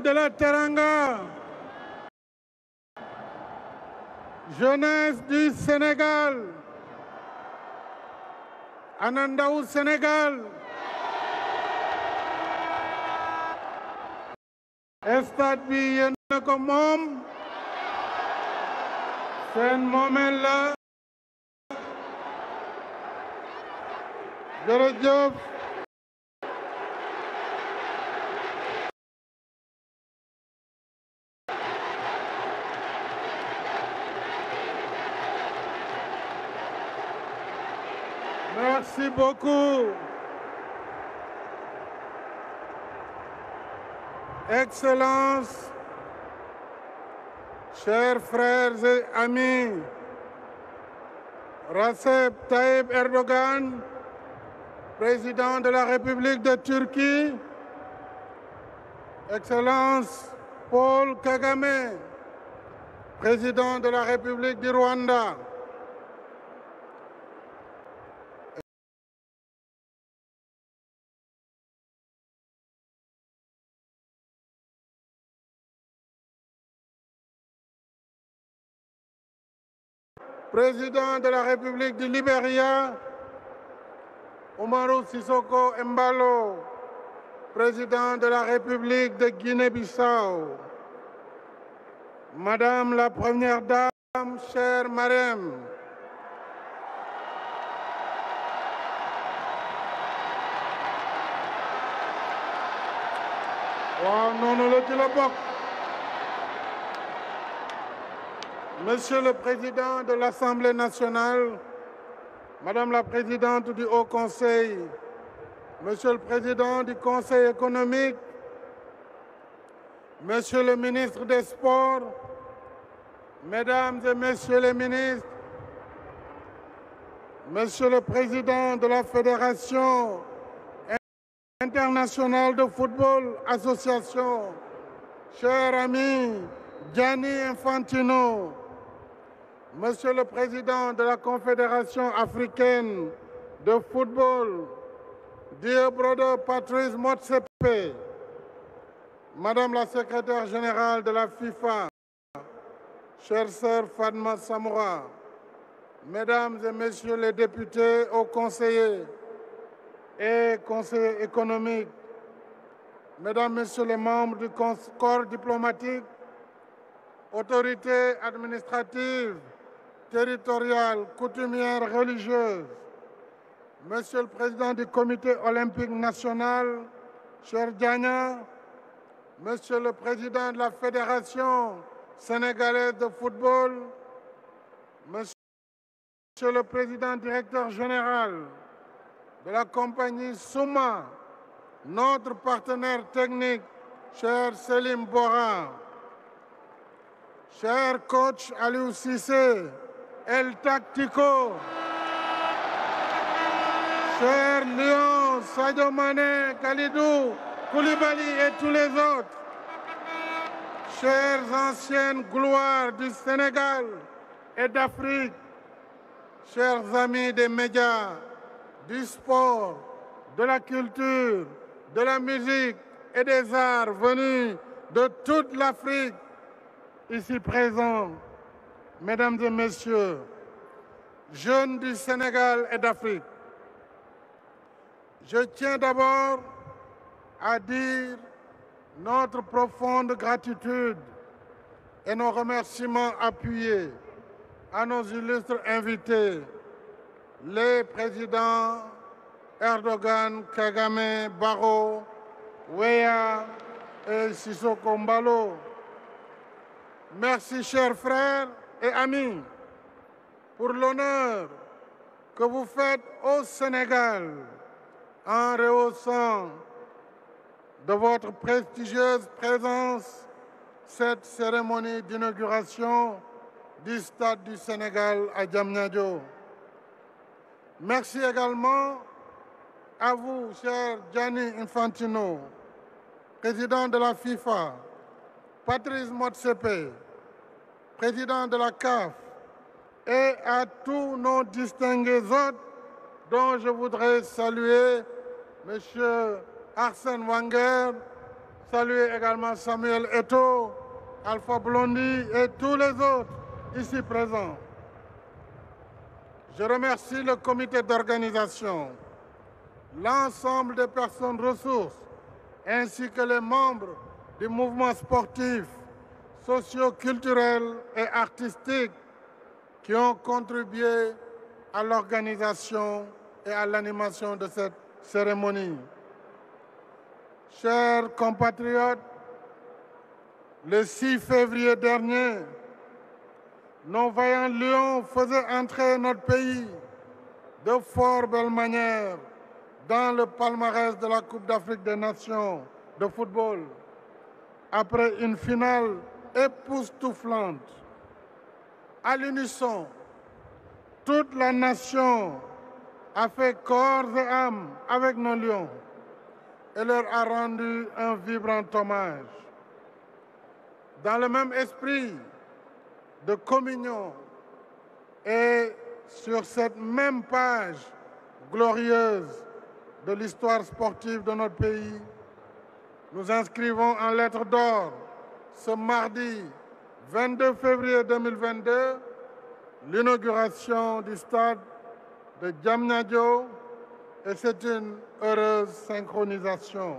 de la Teranga, jeunesse du Sénégal, ana ndaw Sénégal, stade bi yéen a ko moom, seen moomeel la, jërëjëf. Merci beaucoup. Excellences, chers frères et amis, Recep Tayyip Erdogan, président de la République de Turquie, Excellence Paul Kagame, président de la République du Rwanda, président de la République du Libéria, Umaru Sissoco Embalo, président de la République de Guinée-Bissau, Madame la Première Dame, chère Marème, waaw noonu la ci la bokk. Monsieur le Président de l'Assemblée nationale, Madame la Présidente du Haut Conseil, Monsieur le Président du Conseil économique, Monsieur le Ministre des Sports, Mesdames et Messieurs les ministres, Monsieur le Président de la Fédération internationale de football, association, cher ami Gianni Infantino, Monsieur le Président de la Confédération africaine de football, dear brother Patrice Motsepe, Madame la Secrétaire générale de la FIFA, chère sœur Fatma Samoura, Mesdames et Messieurs les députés, hauts conseillers et conseillers économiques, Mesdames, Messieurs les membres du corps diplomatique, autorités administratives, territoriales, coutumières, religieuses, Monsieur le Président du Comité olympique national, cher Diagna, Monsieur le Président de la Fédération sénégalaise de football, Monsieur le Président directeur général de la compagnie Souma, notre partenaire technique, cher Selim Bora, cher coach Aliou Cissé, El Tactico, cher Lion, Sadio Mané, Kalidou, Koulibaly et tous les autres, chères anciennes gloires du Sénégal et d'Afrique, chers amis des médias, du sport, de la culture, de la musique et des arts venus de toute l'Afrique, ici présents, Mesdames et Messieurs, jeunes du Sénégal et d'Afrique, je tiens d'abord à dire notre profonde gratitude et nos remerciements appuyés à nos illustres invités, les présidents Erdogan, Kagame, Barrow, Weah et Sissoko Mbalo. Merci, chers frères et amis, pour l'honneur que vous faites au Sénégal en rehaussant de votre prestigieuse présence cette cérémonie d'inauguration du Stade du Sénégal à Diamniadio. Merci également à vous, cher Gianni Infantino, président de la FIFA, Patrice Motsepe, président de la CAF, et à tous nos distingués hôtes dont je voudrais saluer M. Arsène Wenger, saluer également Samuel Eto'o, Alpha Blondy et tous les autres ici présents. Je remercie le comité d'organisation, l'ensemble des personnes ressources, ainsi que les membres du mouvement sportif, socio-culturel et artistique qui ont contribué à l'organisation et à l'animation de cette cérémonie. Chers compatriotes, le 6 février dernier, nos vaillants lions faisaient entrer notre pays de fort belle manière dans le palmarès de la Coupe d'Afrique des Nations de football, après une finale époustouflante. À l'unisson, toute la nation a fait corps et âme avec nos lions et leur a rendu un vibrant hommage. Dans le même esprit de communion et sur cette même page glorieuse de l'histoire sportive de notre pays, nous inscrivons en lettres d'or ce mardi 22 février 2022 l'inauguration du stade de Diamniadio et c'est une heureuse synchronisation.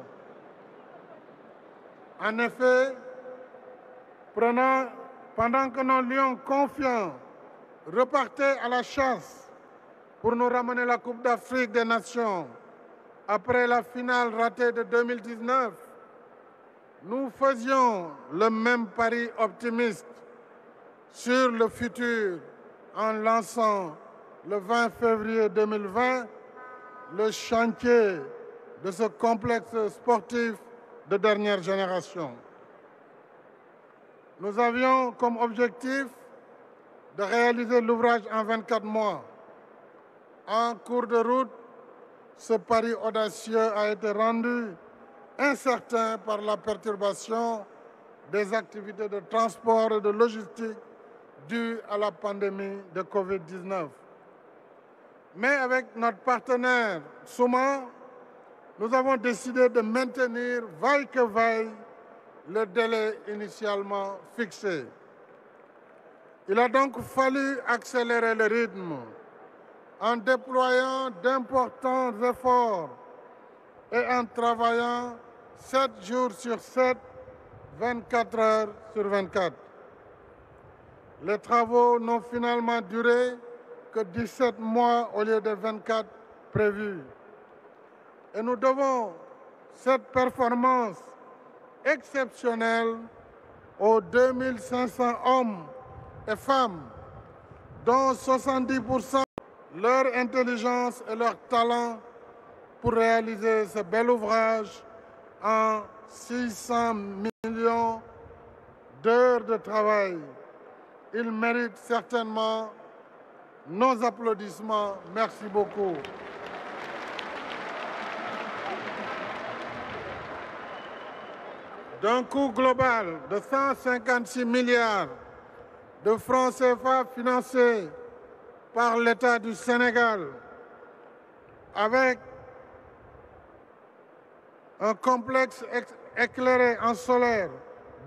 En effet, pendant que nos lions confiants repartaient à la chasse pour nous ramener la Coupe d'Afrique des Nations après la finale ratée de 2019, nous faisions le même pari optimiste sur le futur en lançant le 20 février 2020 le chantier de ce complexe sportif de dernière génération. Nous avions comme objectif de réaliser l'ouvrage en 24 mois. En cours de route, ce pari audacieux a été rendu incertain par la perturbation des activités de transport et de logistique dues à la pandémie de Covid-19. Mais avec notre partenaire Souma, nous avons décidé de maintenir, vaille que vaille, le délai initialement fixé. Il a donc fallu accélérer le rythme en déployant d'importants efforts et en travaillant 7 jours sur 7, 24 heures sur 24. Les travaux n'ont finalement duré que 17 mois au lieu de 24 prévus. Et nous devons cette performance exceptionnelle aux 2500 hommes et femmes, dont 70% leur intelligence et leur talent pour réaliser ce bel ouvrage en 600 millions d'heures de travail. Ils méritent certainement nos applaudissements. Merci beaucoup. D'un coût global de 156 milliards de francs CFA financés par l'État du Sénégal, avec un complexe éclairé en solaire,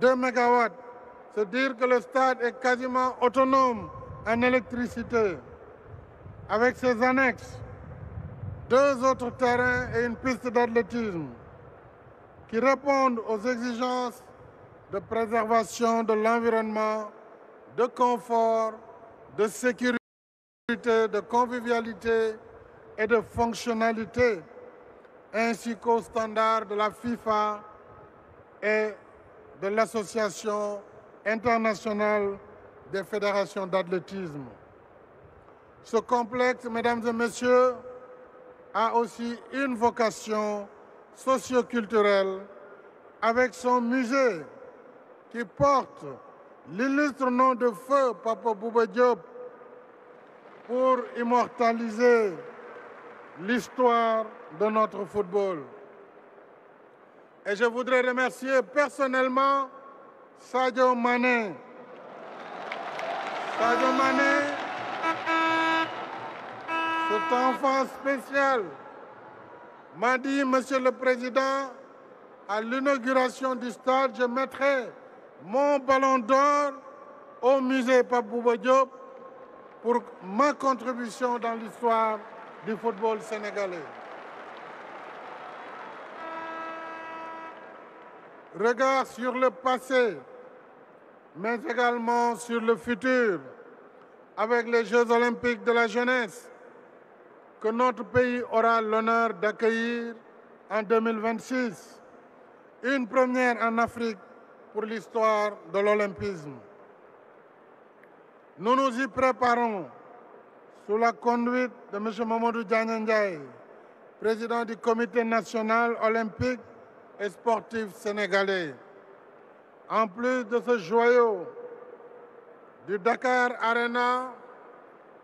2 MW, c'est dire que le stade est quasiment autonome en électricité, avec ses annexes, 2 autres terrains et une piste d'athlétisme qui répondent aux exigences de préservation de l'environnement, de confort, de sécurité, de convivialité et de fonctionnalité, ainsi qu'aux standards de la FIFA et de l'Association internationale des fédérations d'athlétisme. Ce complexe, mesdames et messieurs, a aussi une vocation socio-culturelle avec son musée qui porte l'illustre nom de feu Papa Bouba Diop pour immortaliser l'histoire de notre football. Et je voudrais remercier personnellement Sadio Mané. Sadio Mané, cet enfant spécial, m'a dit, Monsieur le Président, à l'inauguration du stade, je mettrai mon ballon d'or au musée Pape Bouba Diop pour ma contribution dans l'histoire du football sénégalais. Regard sur le passé, mais également sur le futur, avec les Jeux olympiques de la jeunesse que notre pays aura l'honneur d'accueillir en 2026. Une première en Afrique pour l'histoire de l'olympisme. Nous nous y préparons sous la conduite de M. Mamadou Diagne Ndiaye, président du Comité national olympique et sportif sénégalais. En plus de ce joyau du Dakar Arena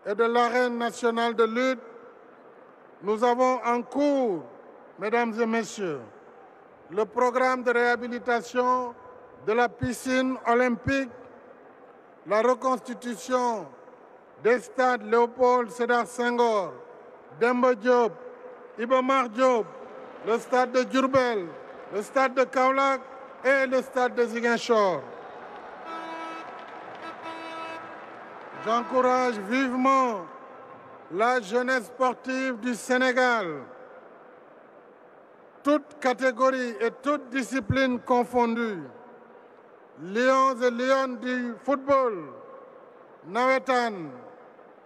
et de l'arène nationale de lutte, nous avons en cours, mesdames et messieurs, le programme de réhabilitation de la piscine olympique, la reconstitution des stades Léopold Sédar Senghor, Demba Diop, Iba Mar Diop, le stade de Diourbel, le stade de Kaolack et le stade de Ziguinchor. J'encourage vivement la jeunesse sportive du Sénégal, toutes catégories et toutes disciplines confondues, lions et lionnes du football, nawetaan,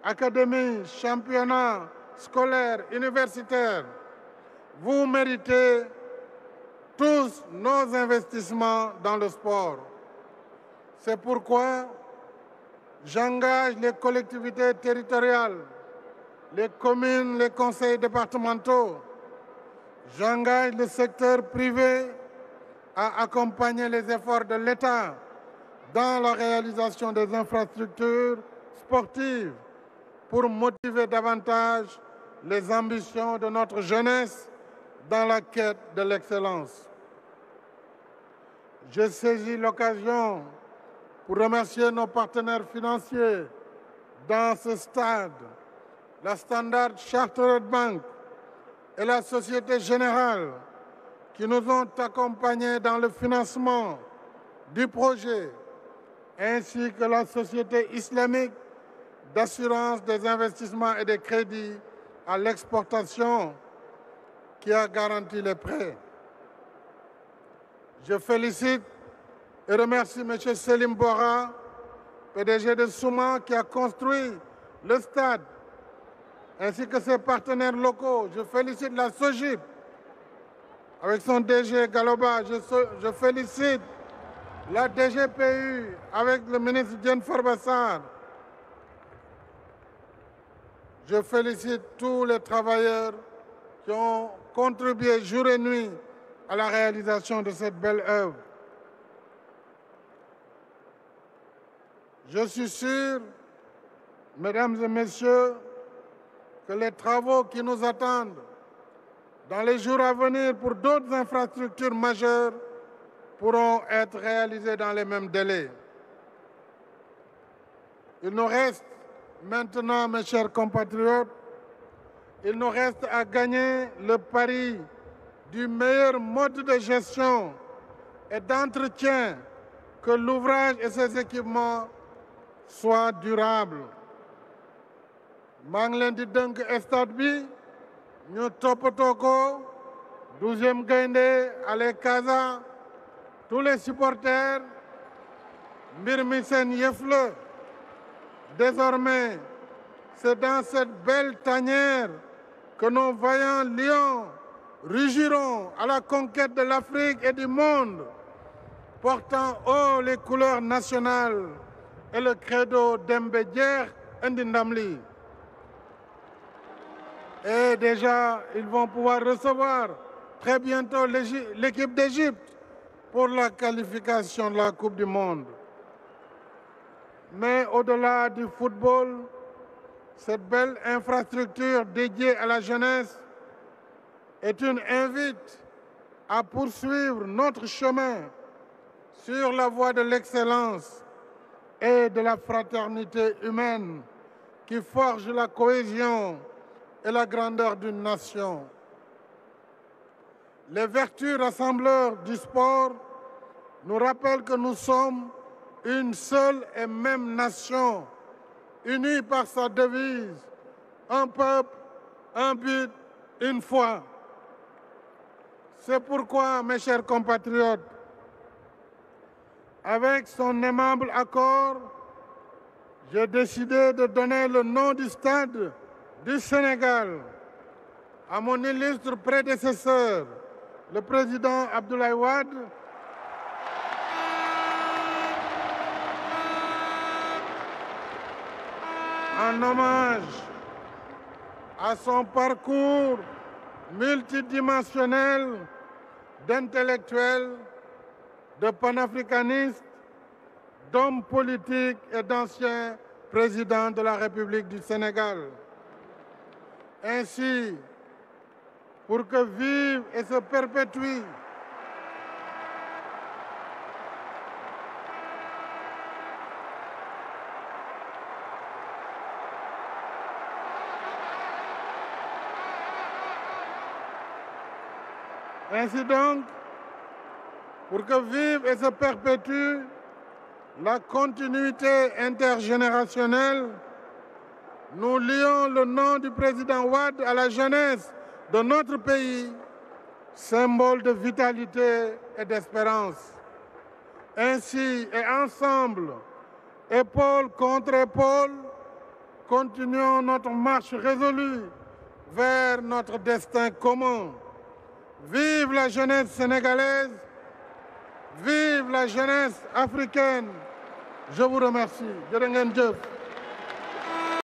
académie, championnat scolaire, universitaire, vous méritez tous nos investissements dans le sport. C'est pourquoi j'engage les collectivités territoriales, les communes, les conseils départementaux. J'engage le secteur privé à accompagner les efforts de l'État dans la réalisation des infrastructures sportives pour motiver davantage les ambitions de notre jeunesse dans la quête de l'excellence. Je saisis l'occasion pour remercier nos partenaires financiers dans ce stade, la Standard Chartered Bank et la Société Générale, qui nous ont accompagnés dans le financement du projet, ainsi que la Société islamique d'assurance des investissements et des crédits à l'exportation, qui a garanti les prêts. Je félicite et remercie M. Selim Bora, PDG de Souma, qui a construit le stade, ainsi que ses partenaires locaux. Je félicite la SOGIP, avec son DG Galoba. Je félicite la DGPU, avec le ministre Diène Farba Sarr. Je félicite tous les travailleurs qui ont contribué jour et nuit à la réalisation de cette belle œuvre. Je suis sûr, mesdames et messieurs, que les travaux qui nous attendent dans les jours à venir pour d'autres infrastructures majeures pourront être réalisés dans les mêmes délais. Il nous reste maintenant, mes chers compatriotes, il nous reste à gagner le pari du meilleur mode de gestion et d'entretien, que l'ouvrage et ses équipements soient durables. maa ngi leen di dënk stade bi ñu toppatoo ko 12e Gaïndé Allez Casa, tous les supporters, mbir mi seen yëf la. Désormais, c'est dans cette belle tanière que nos vaillants lions rugiront à la conquête de l'Afrique et du monde, portant haut les couleurs nationales et le credo Dembe Jeex indi ndam li. Et déjà, ils vont pouvoir recevoir très bientôt l'équipe d'Égypte pour la qualification de la Coupe du Monde. Mais au-delà du football, cette belle infrastructure dédiée à la jeunesse est une invite à poursuivre notre chemin sur la voie de l'excellence et de la fraternité humaine qui forge la cohésion et la grandeur d'une nation. les vertus rassembleurs du sport nous rappellent que nous sommes une seule et même nation, unie par sa devise, un peuple, un but, une foi. C'est pourquoi, mes chers compatriotes, avec son aimable accord, j'ai décidé de donner le nom du stade du Sénégal à mon illustre prédécesseur, le président Abdoulaye Wade, en hommage à son parcours multidimensionnel d'intellectuel, de panafricaniste, d'homme politique et d'ancien président de la République du Sénégal. Ainsi, pour que vive et se perpétue Ainsi donc, pour que vive et se perpétue la continuité intergénérationnelle, nous lions le nom du président Wade à la jeunesse de notre pays, symbole de vitalité et d'espérance. Ainsi et ensemble, épaule contre épaule, continuons notre marche résolue vers notre destin commun. Vive la jeunesse sénégalaise, vive la jeunesse africaine. Je vous remercie. Jërë ngeen jëf.